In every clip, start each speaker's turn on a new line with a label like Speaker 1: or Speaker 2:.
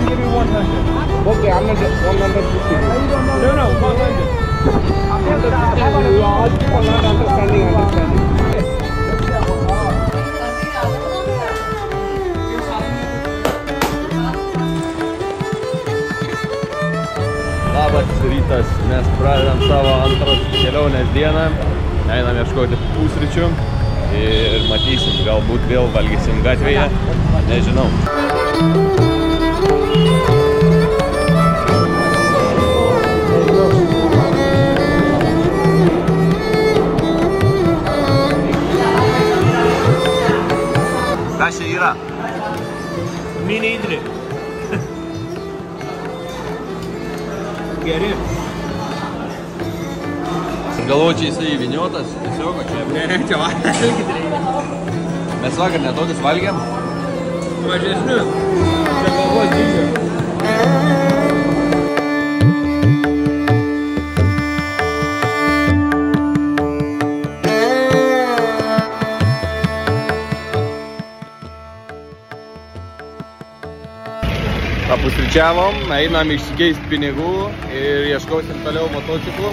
Speaker 1: give you 100.
Speaker 2: Okay, 150.
Speaker 1: No, 100.
Speaker 2: You all people not understanding.
Speaker 3: Labas rytas, mes pradedam savo antros kelionės dieną, einam ieškoti pusryčių ir matysim, galbūt vėl valgysim gatvėje, nežinau. Kas čia yra?
Speaker 1: Mini idri. Geri.
Speaker 3: Galvoju, čia jisai įviniotas, tiesiog, čia...
Speaker 1: Ne, čia valgyti reikia.
Speaker 3: Mes vakar netokius valgėm.
Speaker 1: Mažesniu. Čia galvos dydžio.
Speaker 3: Papusryčiavom, einam išsikeisti pinigų ir ieškosim toliau motociklų.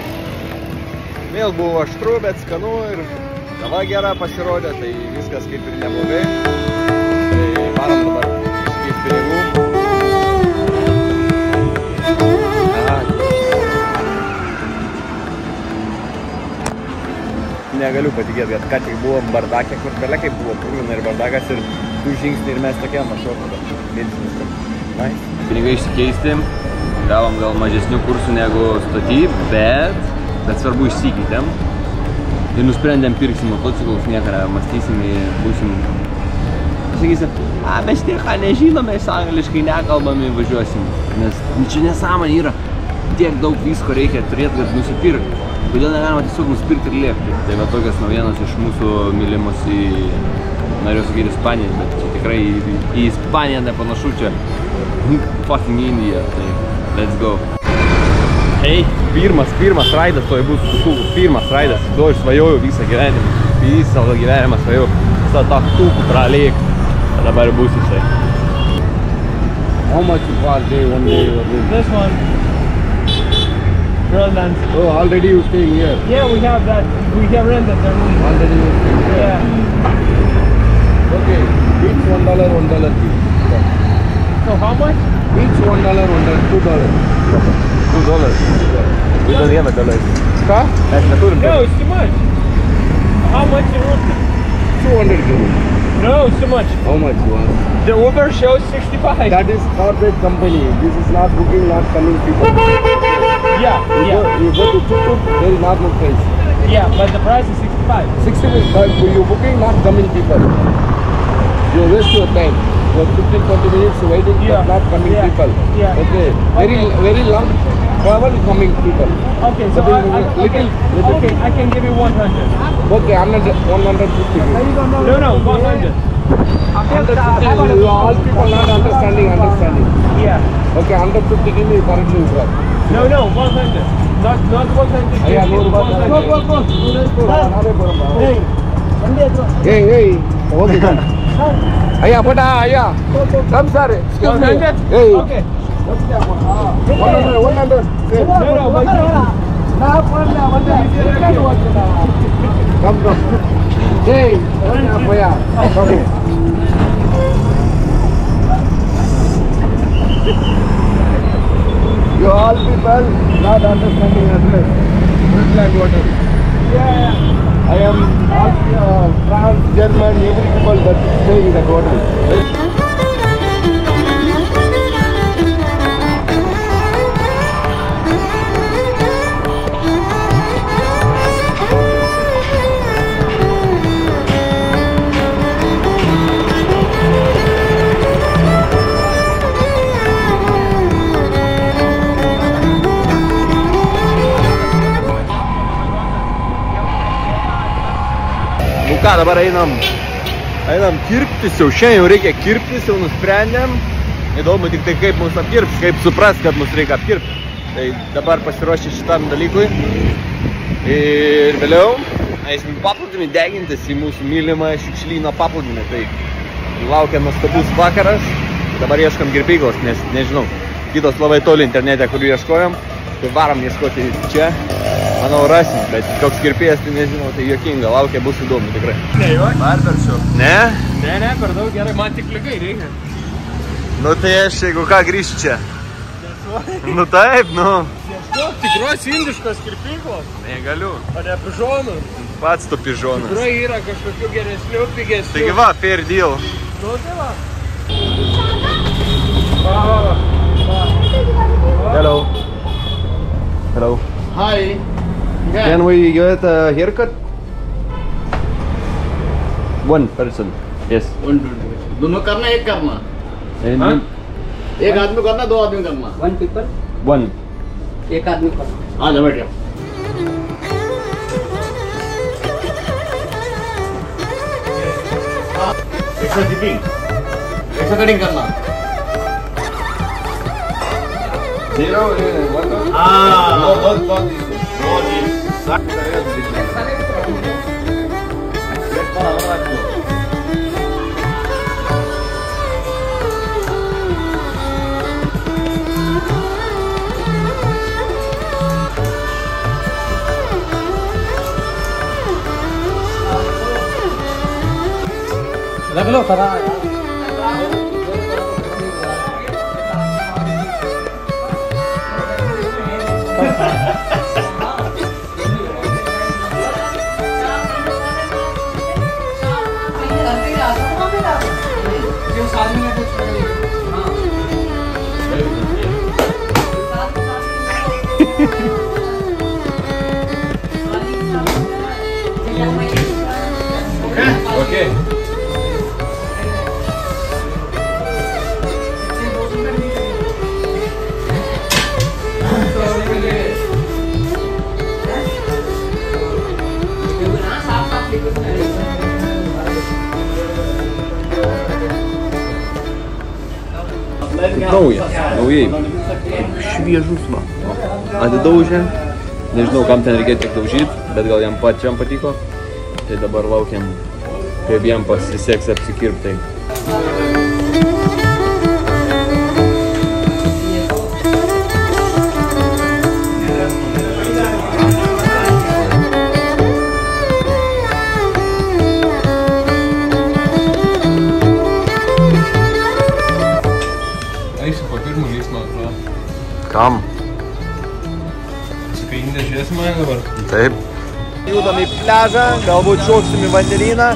Speaker 3: Vėl buvo aštru, bet skanu ir kava gera pasirodė, tai viskas kaip ir neblogai. Tai varom dabar išsikeisti pinigų. Negaliu patikėti, kad ką tik buvom bardakė, kur bele kaip buvo krūvina ir bardakas ir tų žingsnių ir mes tokiam mašoką. Nice. Pinigai išsikeisti, gavom gal mažesnių kursų negu stoty, bet svarbu išsikeitėm ir nusprendėm pirksim motociklus, niekarą mąstysim ir būsim, sakysim, mes tiek nežinom, mes angliškai nekalbam ir važiuosim, nes čia nesąmonė yra, tiek daug visko reikia turėti, kad nusipirkti, kodėl negalima tiesiog nusipirkti ir lėkti. Tai va tokias naujienas iš mūsų mylimos į, norėjau sakyti, Ispaniją, bet čia tikrai į Ispaniją nepanašu čia. Fucking India, tai let's go. Hei, pirmas raidas, to bus pirmas raidas, to aš svajoju visą gyvenimą. Visą gyvenimą svajoju, visą tą tūkų pralėkti, o dabar bus jisai.
Speaker 2: How much per day, one day?
Speaker 1: This one. Roland.
Speaker 2: Oh, already you staying here?
Speaker 1: Yeah, we have that. We have rented the room.
Speaker 2: Already you staying here?
Speaker 1: Yeah.
Speaker 2: Okay, each $1 each.
Speaker 1: So how much?
Speaker 2: Each $1, $2.
Speaker 3: $2. We don't have $1.
Speaker 2: Huh?
Speaker 1: No, it's too much. How much you want?
Speaker 2: 200 euros.
Speaker 1: No, it's too much.
Speaker 2: How much you want?
Speaker 1: The Uber shows 65.
Speaker 2: That is corporate company. This is not booking, not coming people.
Speaker 1: Yeah,
Speaker 2: You go to Tuk-Tuk, there is normal price.
Speaker 1: Yeah, but the price is 65.
Speaker 2: 65, you booking, not coming people. You waste your time. You have 15-20 minutes waiting, but not coming people.
Speaker 1: Yeah.
Speaker 2: Okay. Very long travel coming people.
Speaker 1: Okay, so
Speaker 2: little.
Speaker 1: Okay, I can give you 100.
Speaker 2: Okay, 150.
Speaker 1: No, 100.
Speaker 2: 150. You all people not understanding.
Speaker 1: Yeah.
Speaker 2: Okay, 150 give me correctly.
Speaker 1: No, 100. Not 100.
Speaker 2: Yeah, go. Hey. Okay, sir. Aya, come sir. Excuse me.
Speaker 1: 100?
Speaker 2: Hey.
Speaker 1: Okay.
Speaker 2: 100. Come. Hey. Okay. You all people not understanding address. Woodland water.
Speaker 1: Yeah.
Speaker 2: I am France, German, every people that stay in that hotel.
Speaker 3: Ką, dabar einam kirptis, jau šiandien jau reikia kirptis, jau nusprendėm. Įdomu tik tai kaip mus apkirps, kaip supras, kad mus reikia apkirpti. Tai dabar pasiruošę šitam dalykui. Ir vėliau eisim paplūdimį degintis į mūsų mylimą šiukšlyno paplūdimį. Tai laukia nuostabus vakaras. dabar ieškam kirpyklos, nes nežinau, kitos labai toli internete, kur ieškojom, tai varom ieškoti čia, manau rasim, bet koks kirpėjas, tai nežinau, tai juokinga, laukia, bus įdomu tikrai.
Speaker 1: Ne, jo?
Speaker 3: Barberšio. Ne?
Speaker 1: Ne, per daug gerai, man tik lygai reikia.
Speaker 3: Nu tai aš, jeigu ką, grįšiu čia. Nu taip, nu.
Speaker 1: Ieškok tikros indiškos kirpyklos.
Speaker 3: Negaliu.
Speaker 1: O ne pižonų.
Speaker 3: Pats tu pižonas.
Speaker 1: Tikrai yra kažkokių geresnių, pigesnių.
Speaker 3: Taigi va, fair deal.
Speaker 1: Nu tai va.
Speaker 3: Hello. Hello.
Speaker 2: Hi.
Speaker 3: Can we get a haircut? One person. Yes.
Speaker 2: दोनों करना एक करना
Speaker 3: And
Speaker 2: एक आदमी करना दो आदमी करना
Speaker 4: One people,
Speaker 3: one.
Speaker 4: एक आदमी करना।
Speaker 2: आ जा बैठ जाओ एक्स्ट्रा जिपिंग एक्स्ट्रा कटिंग करना
Speaker 3: Zero. One.
Speaker 4: लग लो करा।
Speaker 3: Okay. Naujai. Šviežus va. Atidaužė. Nežinau, kam ten reikėjo tiek daužyti, bet gal jam pačiam patiko. Tai dabar laukiam, kaip jam pasiseks apsikirptai.
Speaker 1: Eisiu po pirmų lys, man atrodo.
Speaker 3: Kam?
Speaker 1: Sakai, nežiūrėsi mane dabar?
Speaker 3: Taip. Judam į pliažą, galbūt šoksim į vandenyną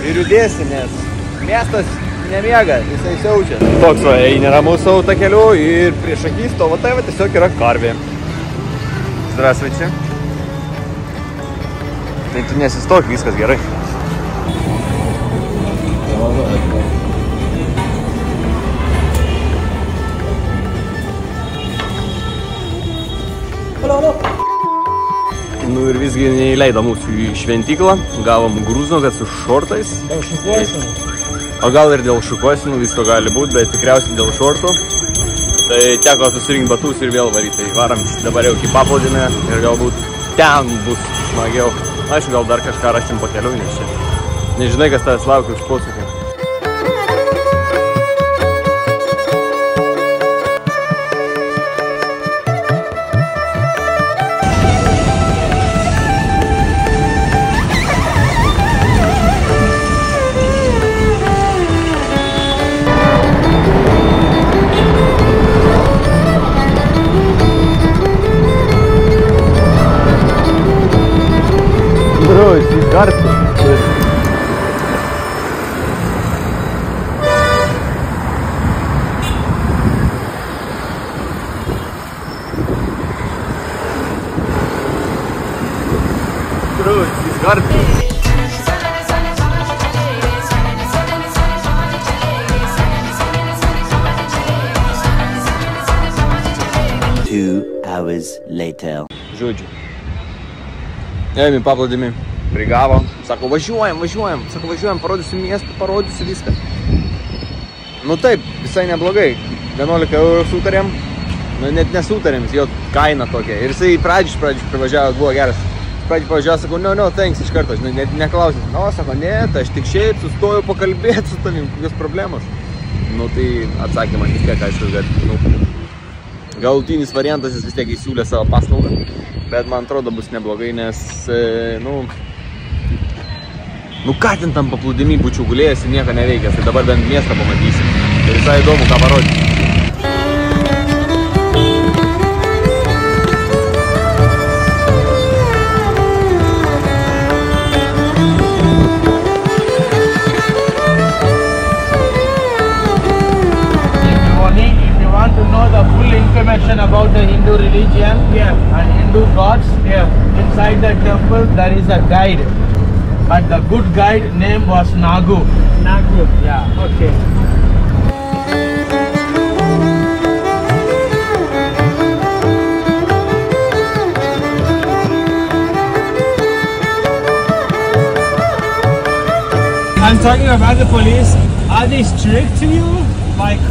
Speaker 3: ir judėsim, nes miestas nemiega, jisai siaučia. Toks va, eini ramus savo takeliu ir prieš akis to, va tai va tiesiog yra karvė. Здравствуйте. Tai tu nesistok, viskas gerai. Nu ir visgi neįleido mūsų į šventyklą, gavom grūznoką su šortais.
Speaker 4: Dėl šukuosenų.
Speaker 3: O gal ir dėl šukuosenų, visko gali būti, bet tikriausiai dėl šortų. Tai teko susirinkti batus ir vėl varyti. Tai varam dabar jau iki paplūdimio ir galbūt ten bus smagiau. Aišku, gal dar kažką rasim pakeliu, nes čia nežinai, kas tavęs laukia už posūkį. Garsto. Garsto.
Speaker 5: 2 hours later.
Speaker 3: Žodžiu. Ėjom į paplūdimį. Prigavo. Sako, važiuojam. Sako, važiuojam, parodysiu miestą, parodysiu viską. Nu taip, visai neblogai. 11 eurų sutarėm. Nu, net nesutarėm, jo kaina tokia. Ir jisai pradžių privažiavo, buvo geras. Pradžių pavažiavo, sako, no, thanks iš karto. Net neklausęs. No, sako, ne, tai aš tik šiaip sustojau pakalbėti su tavim, kokios problemos. Nu tai atsakymas vis tiek aišku, kad galutinis variantas jis vis tiek įsiūlė savo paslaugą, bet man atrodo bus neblogai, nes nu ką ten tam paplūdimy būčiau gulėjęs ir nieko neveikęs, tai dabar bent miestą pamatysim. Tai visai įdomu, ką parodyti.
Speaker 1: To know the full information about the Hindu religion and Hindu gods, inside the temple there is a guide, but the good guide name was Nagu. Nagu, yeah, okay. I'm talking about the police. Are they strict to you? Like,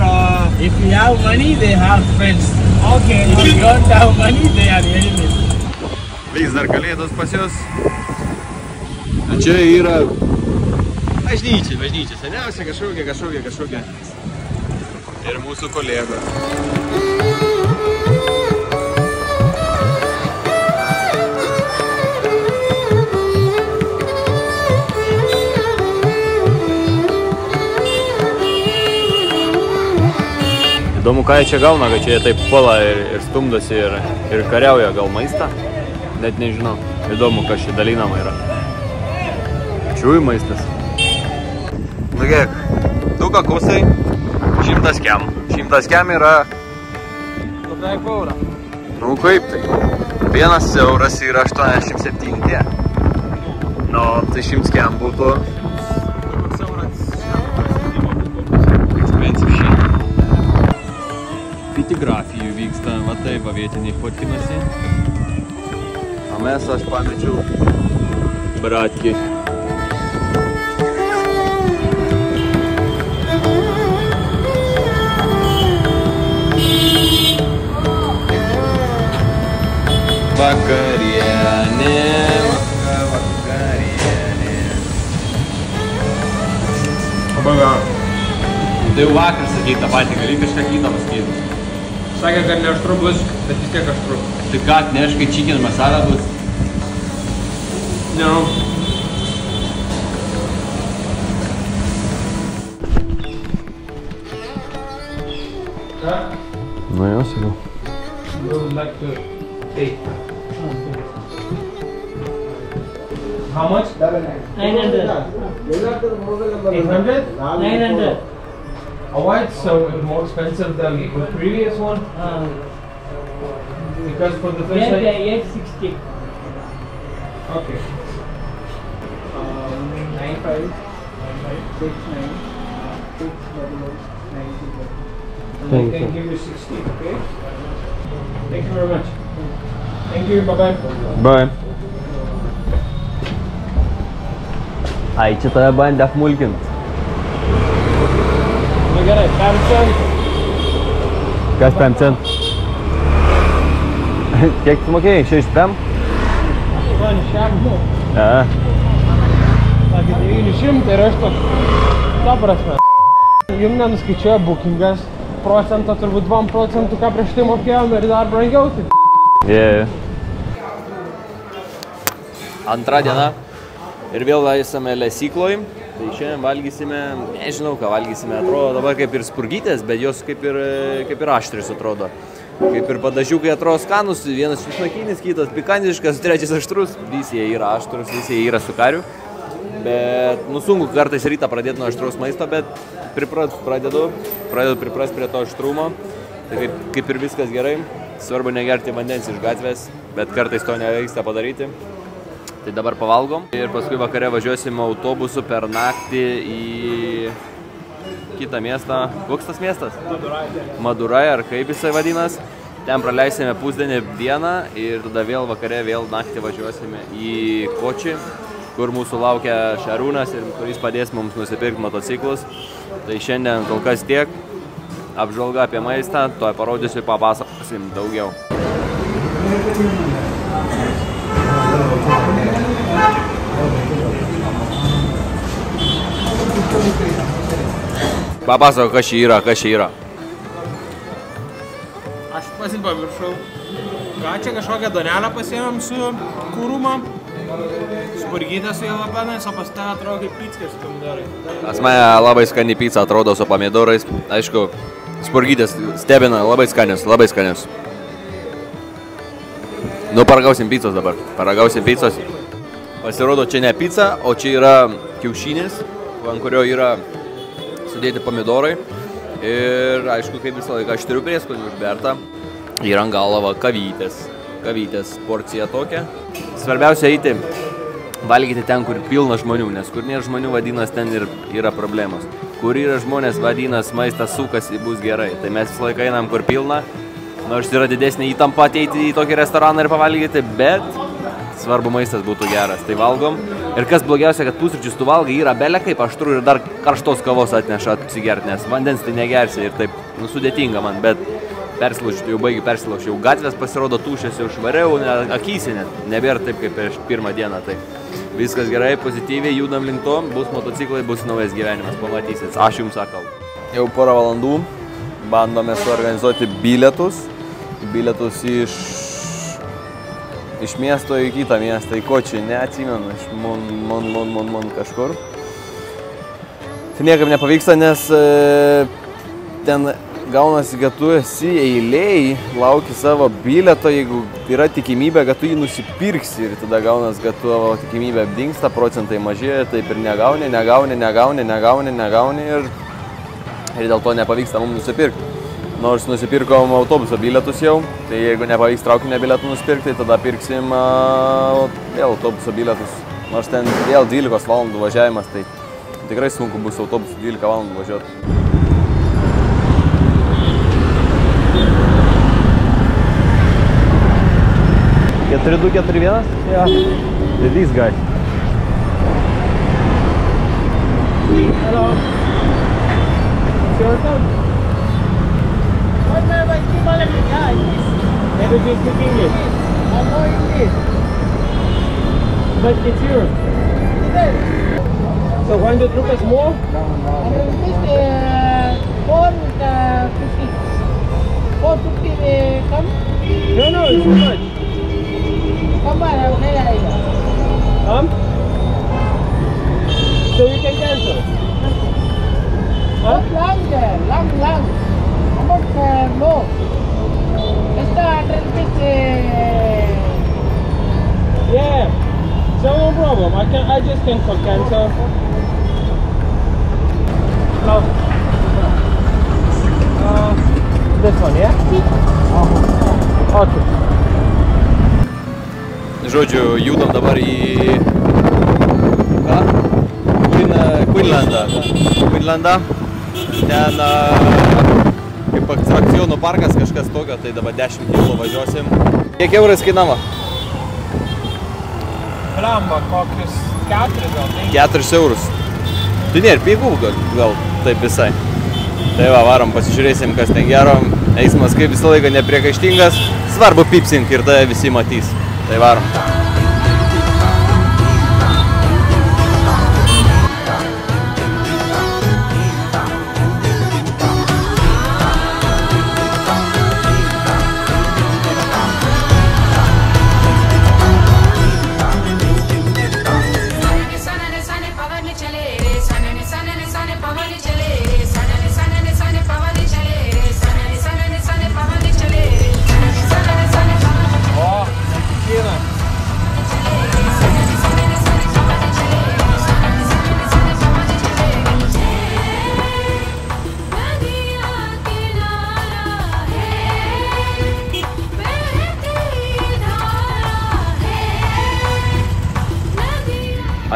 Speaker 1: if you have money, they have friends. Okay. If you don't have money, they are enemies.
Speaker 3: Vis dar kalėdos pas jūs. Čia yra bažnyčia, seniausia kažkokia. Ir mūsų kolega. Įdomu, ką jie čia gauna, kad čia jie taip puola ir stumdosi ir kariauja gal maistą. Net nežinau. Įdomu, kas čia dalinama yra. Čiųjų maistas. Nu kiek, 2 kakosai, 100 kem. 100 kem yra... Nu kaip tai? 1 euras yra 87 tie. Nu, tai 100 kem būtų... Fotografijų vyksta, va taip, vietiniai fotkinasi. O mes aš pamečiau bratkį. Vakarienė.
Speaker 1: Pabaga.
Speaker 3: Tai jau vakar sakyti tą patį, gali kažką kitą pasakyti.
Speaker 1: Sakė, kad ne aštru bus, bet vis tiek aštru.
Speaker 3: Tai ką, atneš, kai chicken masala bus?
Speaker 1: No.
Speaker 3: Nu jau, sakiau.
Speaker 1: You would like to take. How much?
Speaker 2: 900.
Speaker 1: 800?
Speaker 2: 900.
Speaker 1: A white, so it's more expensive than the previous one? Because for the fish...
Speaker 2: 860.
Speaker 1: Okay. 95, 69, 690, 90. And I can give you 60, okay? Thank you very much. Thank you, bye-bye.
Speaker 3: Bye. Ai, čia tave bandė apmulkint.
Speaker 1: Nu gerai, 5 centų.
Speaker 3: Kas 5 centų? Kiek tu mokėjai? 6 pem?
Speaker 1: 800.
Speaker 3: Aha.
Speaker 1: Sakė 900 ir aš toks. Ta prasme. Jums nenuskaičiuoja bookingas. Procentą, turbūt 2 procentų, ką prieš tai mokėjom ir dar brangiau.
Speaker 3: Yeah. Antra diena. Ir vėl esame lesykloj. Tai šiandien valgysime, nežinau ką valgysime, atrodo dabar kaip ir spurgytės, bet jos kaip ir aštrius atrodo. Kaip ir padažiukai atrodo skanus, vienas česnakinis, kitas pikantiškas, trečias aštrus, visi jie yra aštrus, visi jie yra su kariu. Bet, nu sunku kartais rytą pradėti nuo aštraus maisto, bet pradedu priprast prie to aštrumo. Tai kaip ir viskas gerai, svarbu negerti vandens iš gatvės, bet kartais to nevyksta padaryti. Tai dabar pavalgom ir paskui vakare važiuosim autobusu per naktį į kitą miestą. Koks tas miestas? Madurai, ar kaip jisai vadinas. Ten praleisime pusdienį dieną ir tada vėl vakare, vėl naktį važiuosime į Kočį, kur mūsų laukia Šarūnas ir kuris padės mums nusipirkti motociklus. Tai šiandien kol kas tiek. Apžvalga apie maistą, to parodysiu ir papasakosim daugiau. Papasako, kas čia yra.
Speaker 6: Aš paviršau. Ką čia kažkokią donelę pasiėmėm su kūruma, spurgytę su jalapenais, o pas tave atrodo kaip pickė su pomidorais.
Speaker 3: Pas mane labai skani pizza atrodo su pomidorais. Aišku, spurgytės stebina, labai skanios. Nu, paragausim pizzos dabar. Pasirodo, čia ne pizza, o čia yra kiaušinis, ant kurio yra sudėti pomidorai. Ir aišku, kaip visą laiką, aš turiu prieskonių užbertą. Yra ant galo kavytės porcija tokia. Svarbiausia eiti, valgyti ten, kur pilna žmonių, nes kur nėra žmonių, vadinas, ten ir yra problemos. Kur yra žmonės, vadinas, maistas sukasi, bus gerai. Tai mes visą laiką einam, kur pilna. Nors yra didesnė įtampa ateiti į tokį restoraną ir pavalgyti, bet svarbu maistas būtų geras. Tai valgom. Ir kas blogiausia, kad pusryčius tu valgai yra belė kaip aštru ir dar karštos kavos atneša apsigerti, nes vandens tai negersi ir taip sudėtinga man, bet jau baigiu persilaužti. Jau gatvės pasirodo tušės, jau švariau, akysi net. Nebėra taip kaip prieš pirmą dieną. Tai viskas gerai, pozityviai, judam link to, bus motociklai, bus naujas gyvenimas, pamatysit. Aš jums sakau. Jau porą valandų bandome suorganizuoti bilietus iš miesto į kitą miestą, į Kočį, neatsimenu, iš Mon kažkur. Tai niekam nepavyksta, nes ten gaunasi, kad tu esi eilėj, lauki savo bilieto, jeigu yra tikimybė, kad tu jį nusipirksi ir tada gaunas, kad tavo tikimybė apdingsta, procentai mažėja, taip ir negauni ir dėl to nepavyksta mums nusipirkti. Nors nusipirkom autobuso bilietus jau, tai jeigu nepavyks traukinio bilietų nusipirkti, tada pirksim vėl autobuso bilietus. Nors ten vėl 12 valandų važiavimas, tai tikrai sunku bus autobusu 12 valandų važiuoti. 4241?
Speaker 6: Yeah.
Speaker 3: This guy.
Speaker 6: Hello. Your turn. Maybe you speak English. I know English. But it's here. So 100 rupees more?
Speaker 7: 450 come?
Speaker 6: No, it's too much.
Speaker 7: Come on,
Speaker 6: Come? So you can cancel? Huh?
Speaker 7: Long. How much no? Just 100 rupees.
Speaker 6: Yeah. So no problem. I just can cancel. No. This one, yeah? Okay.
Speaker 3: Žodžiu, judam dabar į Queenlandą. Ten kaip atrakcionų parkas, kažkas tokio, tai dabar 10 km važiuosim. Kiek eurais kainavo?
Speaker 6: Blemba, kokius 4 gal?
Speaker 3: 4 eurus. Tai nėra pigų gal taip visai. Tai va, varom, pasižiūrėsim, kas ten gero. Eismas kaip visą laiką nepriekaištingas. Svarbu pipsink ir tada visi matys. Tai varom.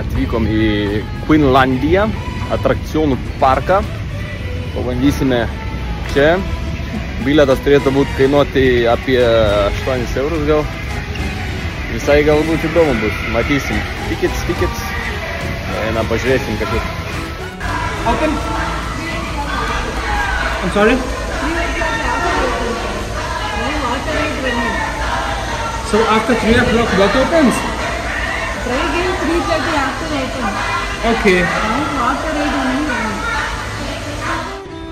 Speaker 3: Atvykom į Queenlandiją, atrakcionų parką. Pabandysime čia. Bilietas turėtų būti kainuoti apie 8 eurus gal. Visai galbūt įdomu bus. Matysim. Tickets. Eina, pažiūrėsim, kad bus.
Speaker 6: Open? I'm sorry? So after 3 o'clock, what opens?
Speaker 7: Again 3:30 after 8.
Speaker 6: Okay.
Speaker 7: After 8 only.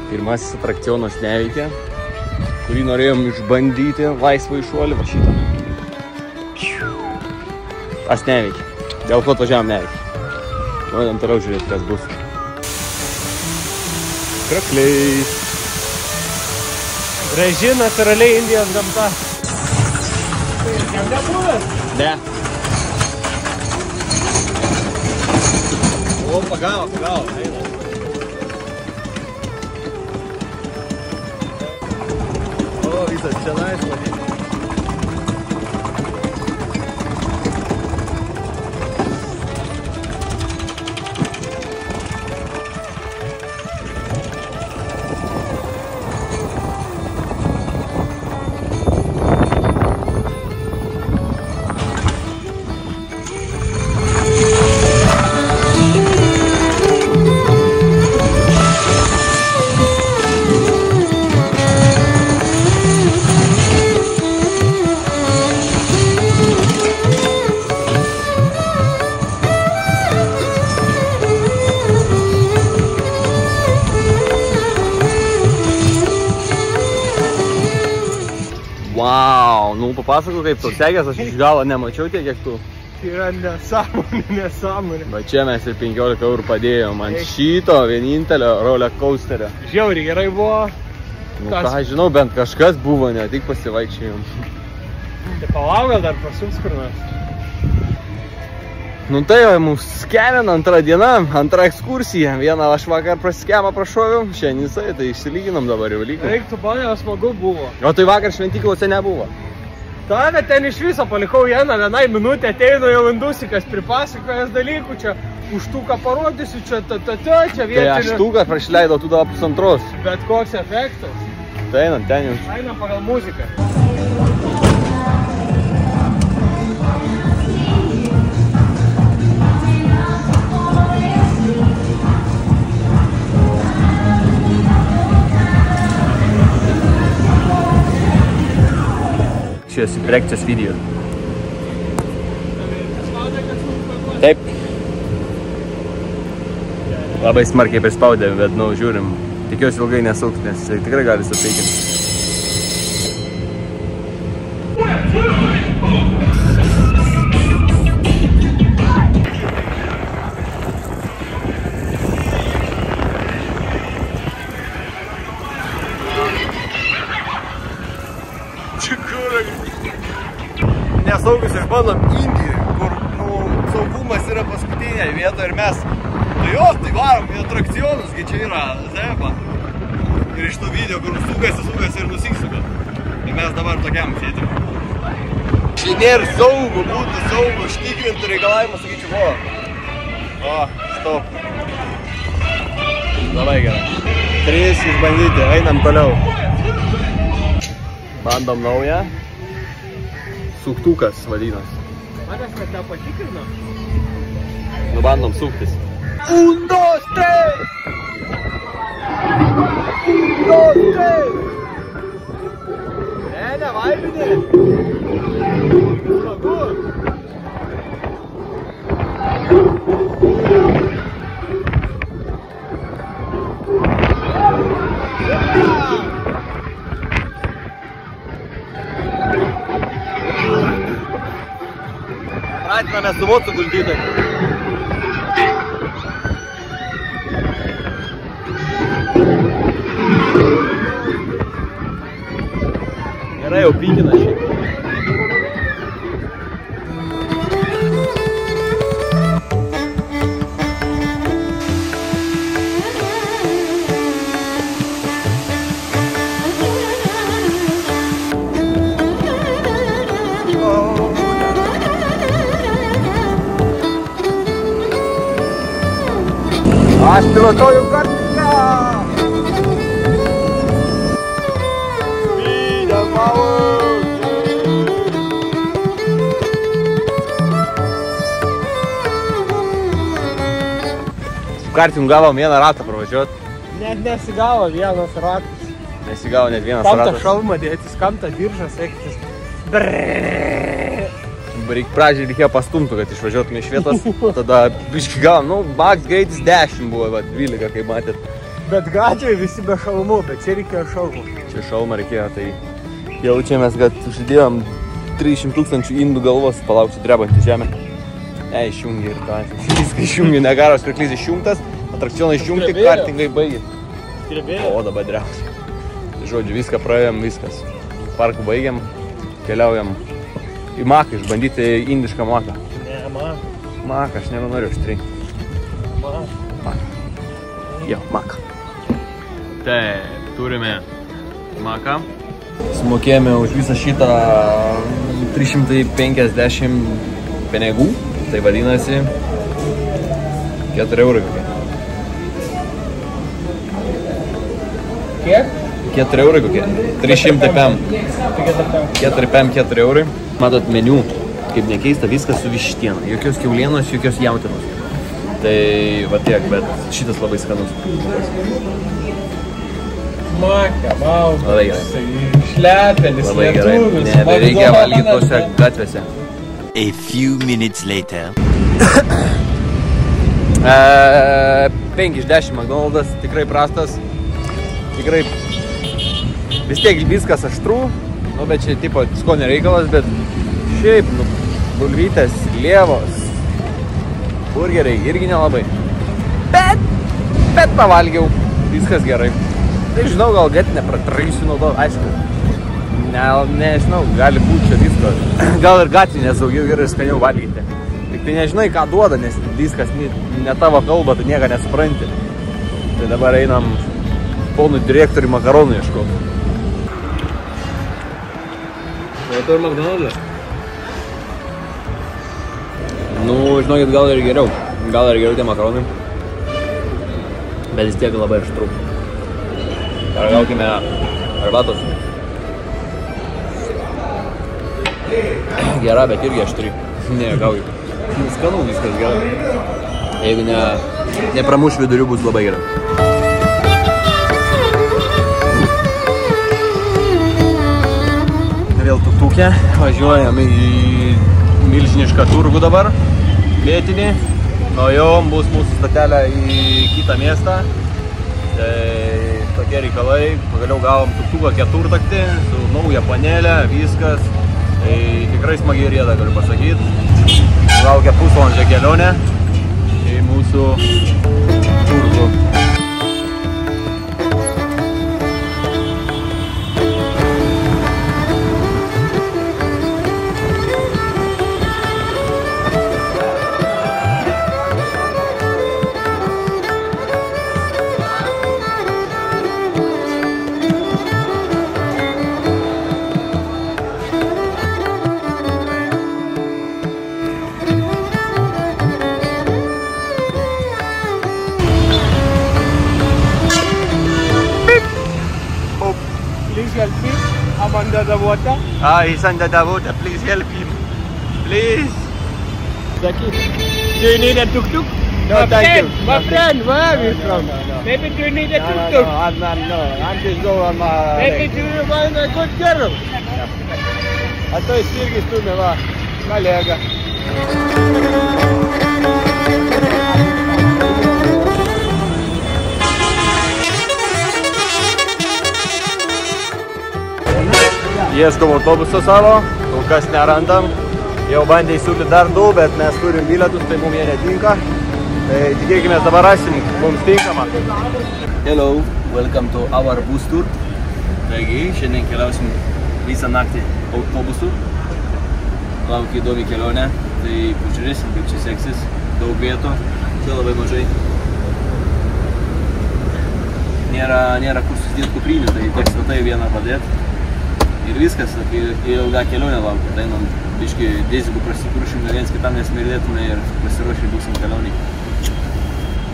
Speaker 3: Pirmasis atrakcionas neveikia, kurį norėjom išbandyti laisvą šuolį, va šitą. Tas neveikia. Dėl ko atvažiavom neveikia. Norėjom toliau žiūrėti, kas bus. Krakliai.
Speaker 6: Graži natūraliai Indijos gamta. Jam nebuvęs?
Speaker 3: Ne. O, pagavo, eina. O, visas čia nais, matyti. Wow, nu papasakau, kaip tu sekės, aš iš galo nemačiau tiek, kiek tu.
Speaker 6: Tai yra nesąmonė.
Speaker 3: Va čia mes ir 15 eurų padėjom ant šito vienintelio roller coasterio.
Speaker 6: Žiauriai gerai buvo.
Speaker 3: Nu ką, žinau, bent kažkas buvo, ne tik pasivaikščiojom.
Speaker 6: Tai palauk, gal dar pasuks kur nors.
Speaker 3: Nu tai jau mums skemina antra diena, antra ekskursija. Vieną aš vakar praskemą prašoviau, šiandien jisai, tai išsilyginom dabar jau lygiai.
Speaker 6: Reiktų panėjo, smagu buvo.
Speaker 3: O tai vakar šventyklose nebuvo.
Speaker 6: Tada ten iš viso palikau vienai minutę, ateinu jau indusikas, pripasakojęs dalykų, čia užtuką parodysiu, čia čia vietinį.
Speaker 3: Tai aš tuką prašleidau, tu dabar pusantros.
Speaker 6: Bet koks efektas.
Speaker 3: Tai einam, ten jums.
Speaker 6: Einam pagal muziką.
Speaker 3: Šios įprekčias video. Taip. Labai smarkiai prispaudėm, bet, nu, žiūrim. Tikiuosi ilgai nesuks, nes tikrai gali supeikinti. Nesaugus išbandom Indiją, kur, nu, saugumas yra paskutinėje vietoje ir mes, tai jo, tai varom į atrakcionus, kai čia yra zepa. Ir iš tų video, kur sukasi ir nusisuka. Tai mes dabar tokiam sėdim. Čia nėra saugu, būtų saugu, užtikrinti reikalavimus, sakyčiau, buvo. O, stop. Labai gerai. 3 išbandyti, einam toliau. Bandom naują. Suktukas vadinas.
Speaker 6: Matas, kad tą patikrino?
Speaker 3: Nu, bandom suktis. 1, 2, 3! 1, 2, 3! Ne, nevaibinė! Smagu! Pratinamės su mocu guldytai. Gerai, jau pykina šiaip. Aš pilotuoju kartiką! Speed and power! Su kartim gavom vieną ratą pravažiuot.
Speaker 6: Net nesigavo vienas ratas.
Speaker 3: Nesigavo net vienas
Speaker 6: Kam tą
Speaker 3: ratas.
Speaker 6: šalmą dėtis, kam tą diržą sektis.
Speaker 3: Pradžiai reikėjo pastumti, kad išvažiuotume iš vietos. Tada biškį gavom, nu, max greitis 10 buvo, va, 12, kaip matėt.
Speaker 1: Bet gatvėje visi be šalmų, bet čia reikėjo šalmų.
Speaker 3: Čia šalmą reikėjo, tai jaučiamės, kad užsidėjom 300 000 indų galvos, palauksiu drebantį žemę. Išjungi ir tą. Viską išjungi, negaros pirklys išjungtas, atrakcionai išjungti, kartingai baigi. O dabar drausiu. Žodžiu, viską praėjom, viskas. Parkų baigiam, keliaujam į maką, išbandyti indišką maką.
Speaker 6: Ne, man.
Speaker 3: Maką, aš nebenoriu užtrinti. Maką. Jo, maką. Taip, turime maką. Sumokėjome už visą šitą 350 pinigų. Tai vadinasi 4 eurai kokie.
Speaker 6: Kiek?
Speaker 3: 4 eurai kokie. 300 pem. 4 eurai. Matot meniu, kaip nekeista, viskas su vištiena. Jokios kiaulienos, jokios jautienos. Tai va tiek, bet šitas labai skanus.
Speaker 6: Makę, maudas.
Speaker 3: Labai gerai.
Speaker 6: Šlepelis,
Speaker 3: Labai gerai.
Speaker 6: lietuvis.
Speaker 3: Nebereikia valgyti tose gatvėse.
Speaker 5: A few minutes later.
Speaker 3: 5 iš 10 McDonald's, tikrai prastas. Tikrai vis tiek viskas aštru, nu, bet čia tipo skonio reikalas, bet šiaip, nu, bulvytės, lievos, burgeriai irgi nelabai. Bet pavalgiau, viskas gerai. Tai žinau, gal get nepratraisiu nuo to, aišku. Nežinau, gali būti čia visko. Gal ir gatvėnės daugiau yra skaniau valgyti. Tik tai nežinai, ką duoda, nes viskas ne tavo kalba, tu nieko nesupranti. Tai dabar einam ponui direktoriui makaronų ieškoti. O tu ir McDonald's? Nu, žinokit, gal ir geriau. Gal ir geriau tie makaronai. Bet vis tiek labai aštru. Paragaukime arbatos. Gera, bet irgi aštri. Ne, gauju. Skanu viskas gerai. Jeigu nepramuš vidurių, bus labai gerai. Vėl tuktukė. Važiuojam į milžinišką turgų dabar. Vietinį. Nuo jo bus mūsų statelė į kitą miestą. Tai tokie reikalai. Pagaliau gavom tuktuką keturtaktį su nauja panelė, viskas. Tai tikrai smagi rieda, galiu pasakyti. Laukia pusvalandžio kelionė į mūsų turgų.
Speaker 1: I'm under the water.
Speaker 3: He's under the water. Please help him. Please.
Speaker 1: Zaki, do you need a tuk-tuk? No, thank you. My friend, where are you from? Maybe do you need a tuk-tuk? No, I'm just going on my... Maybe do you want a good girl? А то есть Сергей Стумева, коллега. Ieškom autobuso savo, kol kas nerandam. Jau bandė įsiūlyti dar 2, bet mes turim bilietus, tai mums jie netinka. Tai tikėkime dabar rasim, mums tinkamą.
Speaker 3: Hello, welcome to our bus tour. Taigi, šiandien keliausim visą naktį autobusu. Laukia įdomi kelionė, tai pažiūrėsim, kaip čia seksis. Daug vietų, čia labai mažai. Nėra kur susidėti kuprinių, tai teks tai vieną padėti. Ir viskas, ilgą kelionę laukia. Tai einam biškį dėzigų prasipuršim, viens kitam nesmirdėtume ir pasiruošę būsim kelioniai.